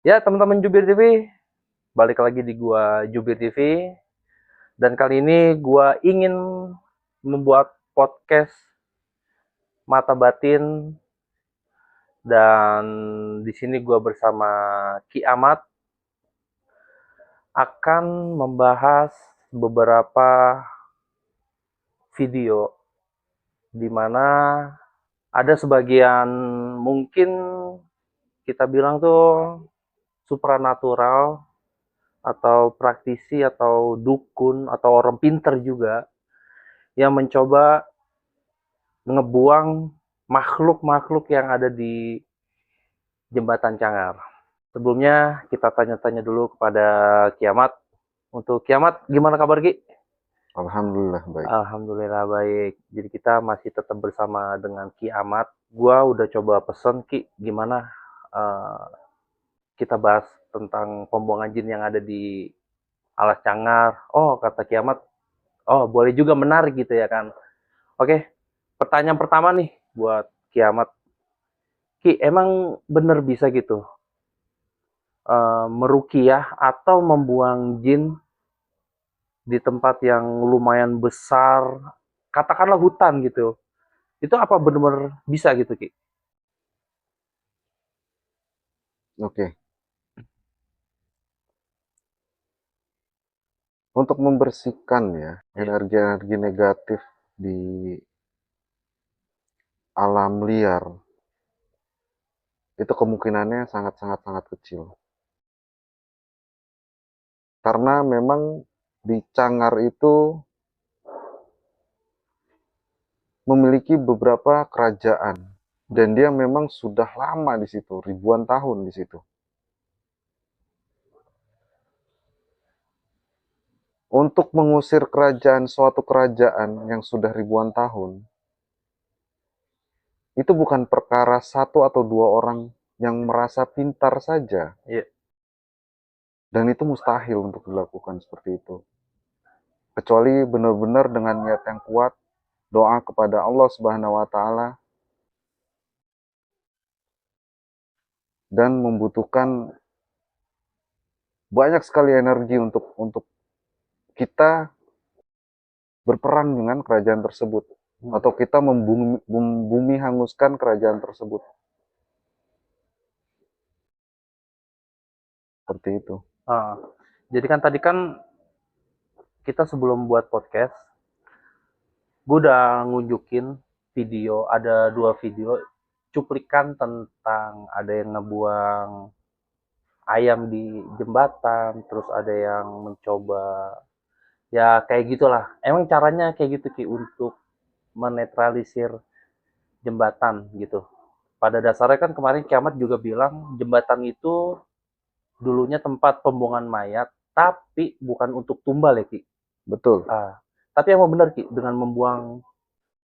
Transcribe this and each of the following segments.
Ya, teman-teman Jubir TV, balik lagi di gua Jubir TV. Dan kali ini gua ingin membuat podcast Mata Batin, dan di sini gua bersama Ki Ahmad akan membahas beberapa video di mana ada sebagian mungkin kita bilang tuh supranatural atau praktisi atau dukun atau orang pinter juga yang mencoba ngebuang makhluk-makhluk yang ada di Jembatan Cangar. Sebelumnya kita tanya-tanya dulu kepada Kiamat. Untuk Kiamat, gimana kabar Ki? Alhamdulillah baik. Alhamdulillah baik. Jadi kita masih tetap bersama dengan Kiamat. Gua udah coba pesen Ki, gimana uh, kita bahas tentang pembuangan jin yang ada di Alas Cangar. Oh, kata Kiamat, oh boleh juga, menarik gitu ya kan. Oke, pertanyaan pertama nih buat Kiamat. Ki, emang bener bisa gitu meruqyah atau membuang jin di tempat yang lumayan besar, katakanlah hutan gitu. Itu apa bener-bener bisa gitu, Ki? Oke. Untuk membersihkan ya Iya. energi-energi negatif di alam liar itu kemungkinannya sangat-sangat sangat kecil. Karena memang di Cangar itu memiliki beberapa kerajaan dan dia memang sudah lama di situ, ribuan tahun di situ. Untuk mengusir suatu kerajaan yang sudah ribuan tahun, itu bukan perkara satu atau dua orang yang merasa pintar saja. Iya. Dan itu mustahil untuk dilakukan seperti itu. Kecuali benar-benar dengan niat yang kuat, doa kepada Allah Subhanahu wa taala dan membutuhkan banyak sekali energi untuk kita berperang dengan kerajaan tersebut atau kita membumi hanguskan kerajaan tersebut. Seperti itu. Ah, jadi kan tadi kan kita sebelum buat podcast, gue udah ngunjukin video, ada dua video cuplikan tentang ada yang ngebuang ayam di jembatan, terus ada yang mencoba, ya kayak gitulah. Emang caranya kayak gitu Ki untuk menetralisir jembatan gitu. Pada dasarnya kan kemarin Kiamat juga bilang jembatan itu dulunya tempat pembuangan mayat, tapi bukan untuk tumbal ya Ki. Betul. Tapi emang benar Ki, dengan membuang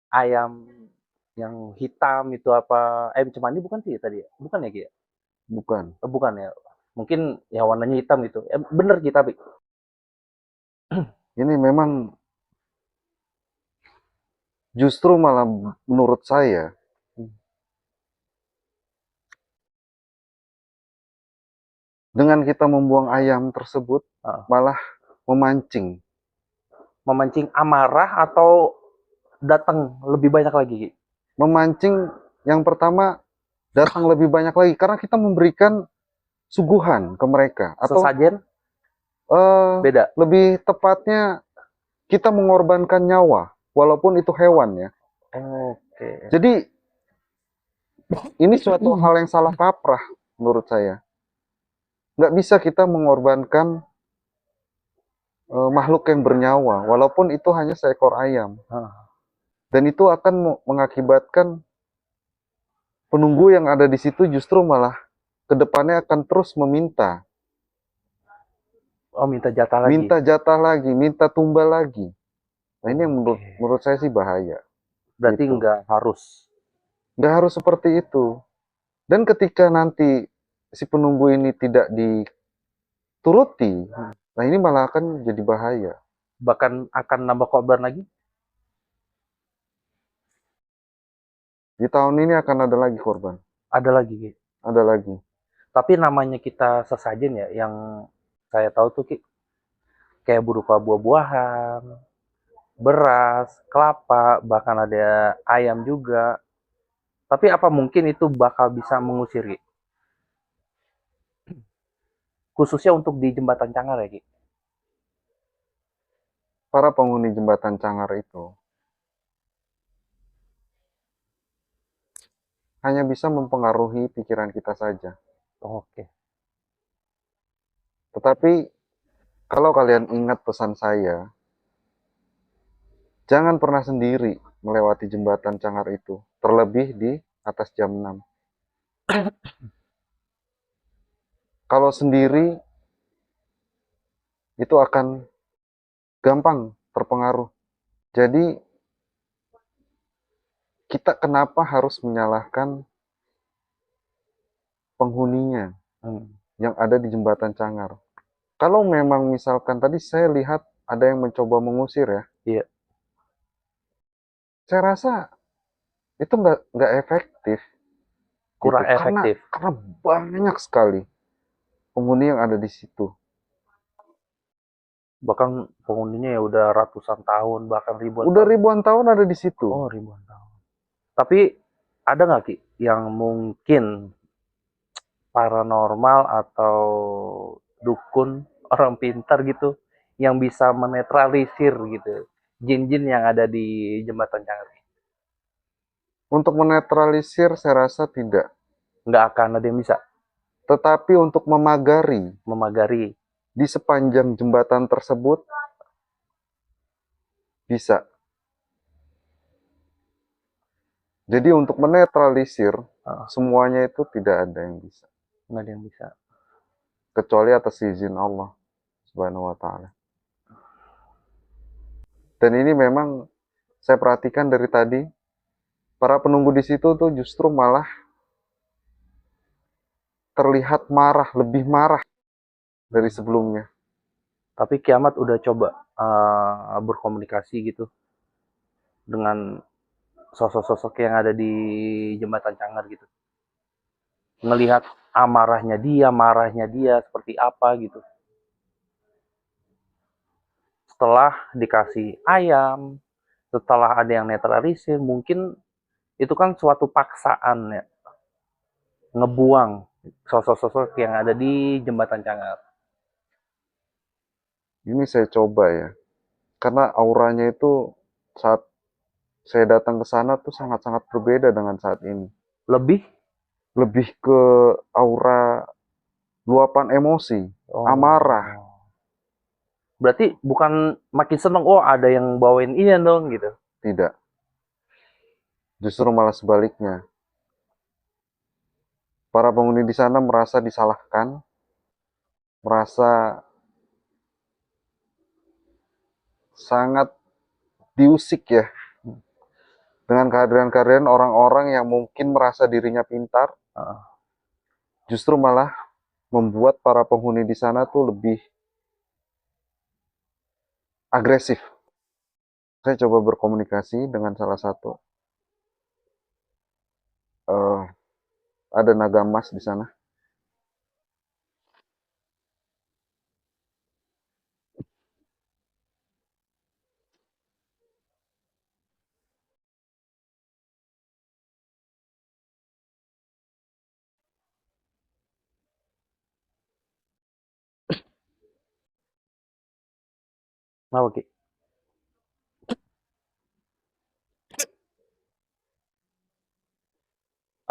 ayam yang hitam itu apa, ayam cemani bukan Ki tadi ya? Bukan ya Ki ya? Bukan. Bukan ya? Mungkin ya warnanya hitam gitu. Bener Ki tapi. Ini memang justru malah menurut saya dengan kita membuang ayam tersebut malah memancing Memancing amarah atau datang lebih banyak lagi Ki? Memancing yang pertama datang lebih banyak lagi karena kita memberikan suguhan ke mereka atau Sesajen beda. lebih tepatnya kita mengorbankan nyawa walaupun itu hewan ya. Oke. Jadi ini suatu hal yang salah kaprah menurut saya. Nggak bisa kita mengorbankan makhluk yang bernyawa walaupun itu hanya seekor ayam. Dan itu akan mengakibatkan penunggu yang ada di situ justru malah kedepannya akan terus meminta. Oh, minta jatah lagi. Minta jatah lagi, minta tumbal lagi. Nah ini yang menurut saya sih bahaya. Berarti gitu. Nggak harus seperti itu. Dan ketika nanti si penunggu ini tidak dituruti, nah ini malah akan jadi bahaya. Bahkan akan nambah korban lagi? Di tahun ini akan ada lagi korban. Ada lagi. Ada lagi. Tapi namanya kita sesajen ya, yang saya tahu tuh kayak berupa buah-buahan, beras, kelapa, bahkan ada ayam juga. Tapi apa mungkin itu bakal bisa mengusir, Ki? Khususnya untuk di Jembatan Cangar ya, Ki? Para penghuni jembatan Cangar itu hanya bisa mempengaruhi pikiran kita saja. Oke. Tetapi kalau kalian ingat pesan saya, jangan pernah sendiri melewati jembatan Cangar itu, terlebih di atas jam 6. Kalau sendiri, itu akan gampang terpengaruh. Jadi, kita kenapa harus menyalahkan penghuninya yang ada di jembatan Cangar? Kalau memang misalkan tadi saya lihat ada yang mencoba mengusir ya, Iya. saya rasa itu nggak efektif. Kurang Gitu. efektif. Karena banyak sekali penghuni yang ada di situ. Bahkan penghuninya ya udah ratusan tahun, bahkan ribuan Udah tahun. ribuan tahun ada di situ. Oh, ribuan tahun. Tapi ada nggak, Ki, yang mungkin paranormal atau dukun, orang pintar gitu, yang bisa menetralisir gitu, jin-jin yang ada di Jembatan Cangar? Untuk menetralisir saya rasa tidak. Nggak akan ada yang bisa Tetapi untuk memagari. di sepanjang jembatan tersebut bisa. Jadi untuk menetralisir semuanya itu tidak ada yang bisa. Nggak ada yang bisa. Kecuali atas izin Allah Subhanahu wa Ta'ala. Dan ini memang saya perhatikan dari tadi, para penunggu di situ tuh justru malah terlihat marah, lebih marah dari sebelumnya. Tapi Kiamat udah coba berkomunikasi gitu dengan sosok-sosok yang ada di Jembatan Cangar gitu. Ngelihat marahnya dia seperti apa gitu. Setelah dikasih ayam, setelah ada yang netralisir, mungkin itu kan suatu paksaan ya, ngebuang sosok-sosok yang ada di Jembatan Cangar. Ini saya coba ya, karena auranya itu saat saya datang ke sana tuh sangat-sangat berbeda dengan saat ini. Lebih ke aura luapan emosi, amarah. Berarti bukan makin seneng, oh ada yang bawain ini dong gitu. Tidak. Justru malah sebaliknya. Para penghuni di sana merasa disalahkan, merasa sangat diusik ya dengan kehadiran-kehadiran orang-orang yang mungkin merasa dirinya pintar, justru malah membuat para penghuni di sana tuh lebih agresif. Saya coba berkomunikasi dengan salah satu, ada naga emas di sana. Oke.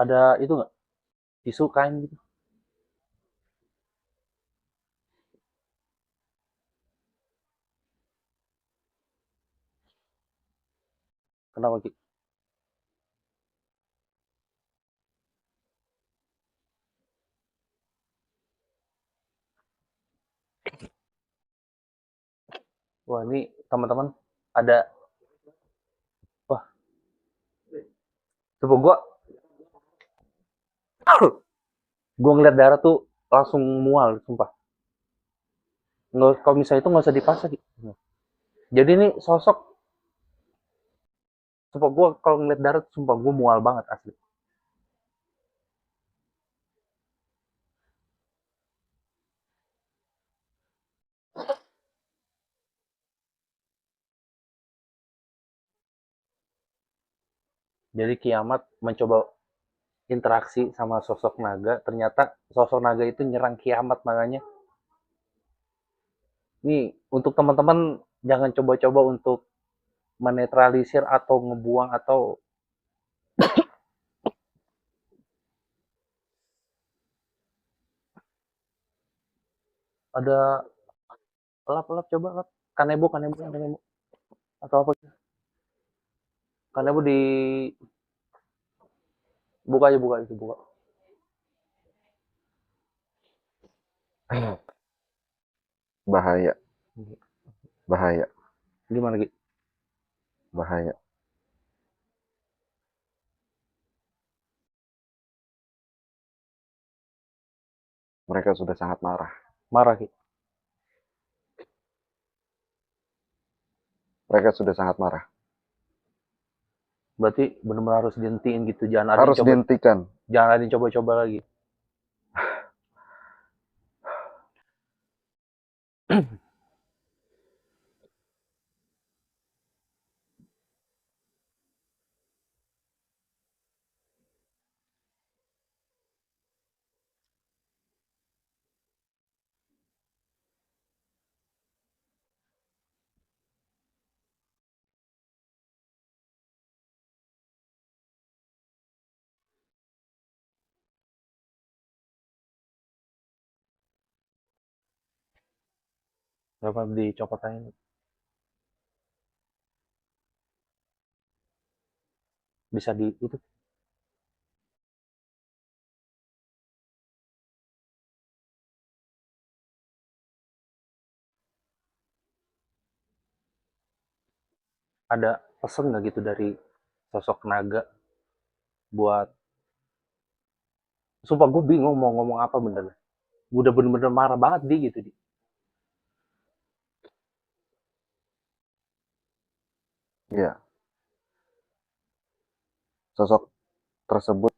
Ada itu nggak? Tisu kain gitu? Kenapa, Ki? Wah, ini teman-teman ada, wah, coba gua ngeliat darah tuh langsung mual, sumpah. Nggak, kalau misalnya itu nggak usah dipasang. Jadi ini sosok, sumpah gua kalau ngeliat darah, sumpah gua mual banget asli. Jadi kiamat mencoba interaksi sama sosok naga, ternyata sosok naga itu nyerang kiamat. Makanya nih untuk teman-teman jangan coba-coba untuk menetralisir atau ngebuang atau ada lap coba lap kanebo atau apa kanebo di buka aja buka itu buka Bahaya, bahaya, gimana gitu. bahaya. Mereka sudah sangat marah. Marah gitu. Mereka sudah sangat marah. Berarti benar-benar harus dihentiin gitu. Jangan ada yang Harus coba, dihentikan. jangan ada yang coba-coba lagi. Berapa dicopot aja. Bisa di itu ada pesen nggak gitu dari sosok naga buat sumpah gue bingung mau ngomong apa bener. Gue udah bener-bener marah banget di gitu di. Iya, sosok tersebut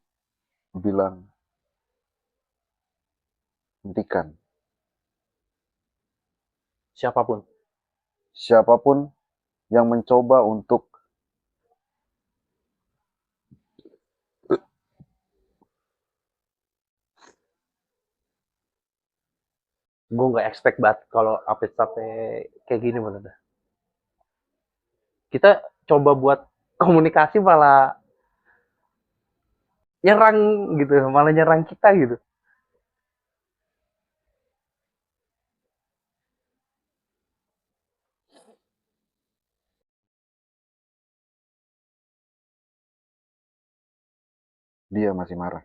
bilang, hentikan. Siapapun. Siapapun yang mencoba untuk Gue nggak expect banget kalau update sampai kayak gini bener dah. Kita coba buat komunikasi malah nyerang gitu, malah nyerang kita gitu. dia masih marah.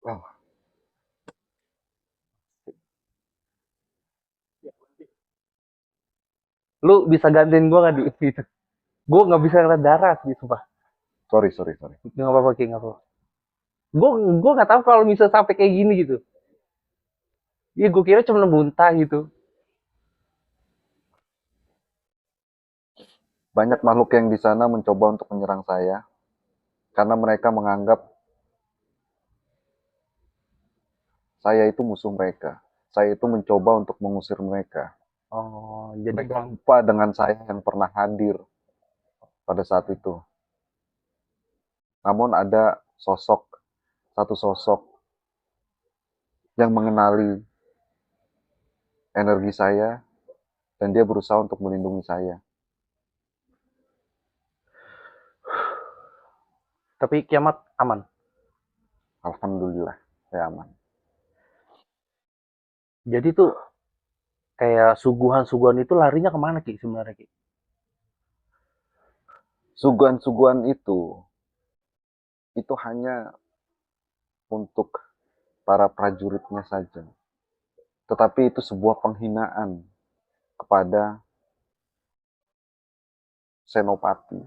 Oh, Lu bisa gantiin gue nggak di itu? Gue nggak bisa ngeliat darah sih, sumpah. sorry, sorry, sorry. Nggak apa-apa, Ki, nggak apa-apa. Gue nggak tahu kalau bisa sampai kayak gini gitu. Iya, gue kira cuma muntah gitu. Banyak makhluk yang di sana mencoba untuk menyerang saya karena mereka menganggap saya itu musuh mereka. Saya itu mencoba untuk mengusir mereka. Oh, jadi Mereka lupa dengan saya yang pernah hadir pada saat itu. Namun ada satu sosok yang mengenali energi saya dan dia berusaha untuk melindungi saya. tapi kiamat aman. Alhamdulillah, saya aman. Jadi tuh kayak suguhan-suguhan itu larinya kemana Ki sebenarnya Ki? Suguhan-suguhan itu hanya untuk para prajuritnya saja. Tetapi itu sebuah penghinaan kepada senopati,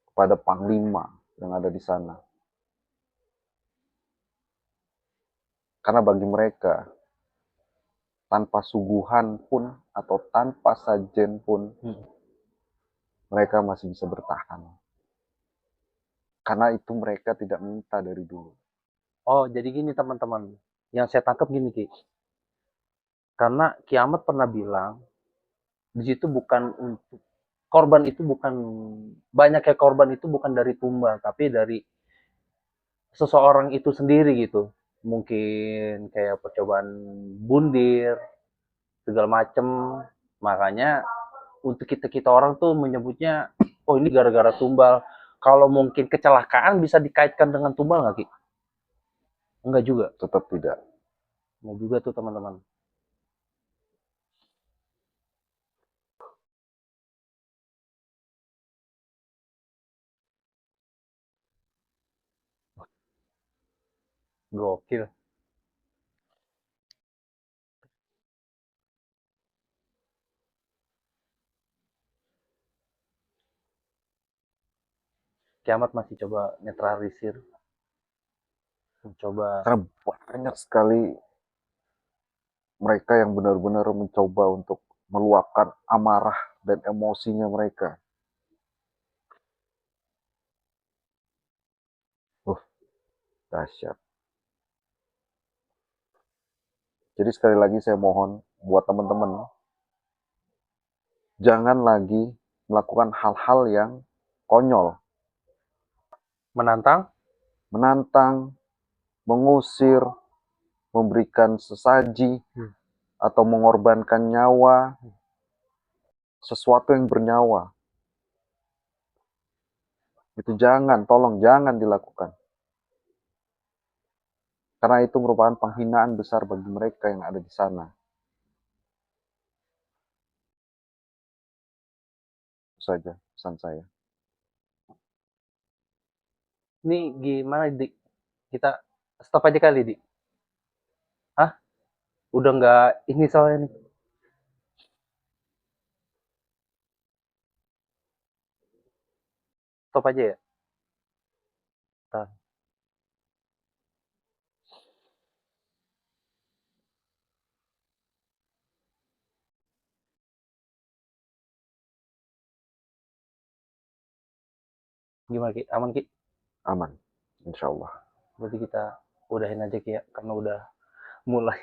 kepada panglima yang ada di sana. Karena bagi mereka, tanpa suguhan pun atau tanpa sajen pun mereka masih bisa bertahan. Karena itu mereka tidak minta dari dulu. Oh, jadi gini teman-teman. Yang saya tangkap gini, Ki. Karena kiamat pernah bilang, di situ bukan untuk korban itu bukan banyaknya korban itu bukan dari tumbal, tapi dari seseorang itu sendiri gitu. Mungkin kayak percobaan bundir, segala macem. Makanya untuk kita orang tuh menyebutnya, oh ini gara-gara tumbal. Kalau mungkin kecelakaan bisa dikaitkan dengan tumbal nggak, Ki? Enggak juga. Tetap tidak. Enggak juga tuh teman-teman. Gokil. Kiamat masih coba netralisir. Mencoba. Karena banyak sekali mereka yang benar-benar mencoba untuk meluapkan amarah dan emosinya mereka. Dahsyat. Jadi sekali lagi saya mohon buat teman-teman, jangan lagi melakukan hal-hal yang konyol. Menantang, mengusir, memberikan sesaji, atau mengorbankan nyawa, sesuatu yang bernyawa. Itu jangan, tolong jangan dilakukan. Karena itu merupakan penghinaan besar bagi mereka yang ada di sana. Itu saja pesan saya. ini gimana, Dik? Kita stop aja kali, Dik. Hah? Udah nggak ini soalnya nih. Stop aja ya. Ntar. Gimana, Ki? Aman, Ki? Aman, insya Allah. Berarti kita udahin aja, Ki, ya. Karena udah mulai.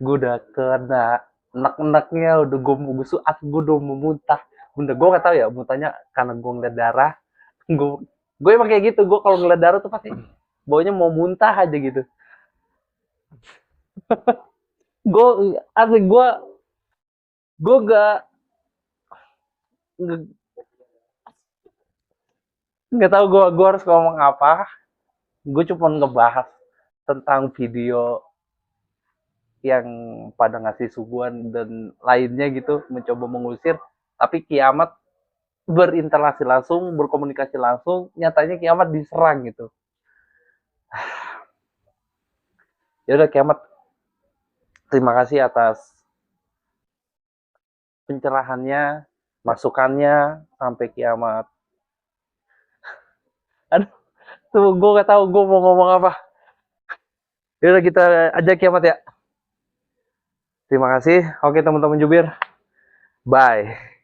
Gue udah kena enak-enaknya, udah gue suat, gue udah mau muntah. Bunda, gue gak tahu ya, muntahnya karena gue ngeliat darah. Gue emang kayak gitu, gue kalau ngeliat darah tuh pasti baunya mau muntah aja gitu. Gue asli gue nggak tahu gue harus ngomong apa. Gue cuma ngebahas tentang video yang pada ngasih suguhan dan lainnya gitu, mencoba mengusir, tapi kiamat berinteraksi langsung, berkomunikasi langsung, nyatanya kiamat diserang gitu. Ya udah, kiamat, terima kasih atas pencerahannya, masukannya sampai kiamat. Aduh, tuh gue gak tahu gue mau ngomong apa. Ya udah, kita aja kiamat ya. Terima kasih. Oke teman-teman jubir. Bye.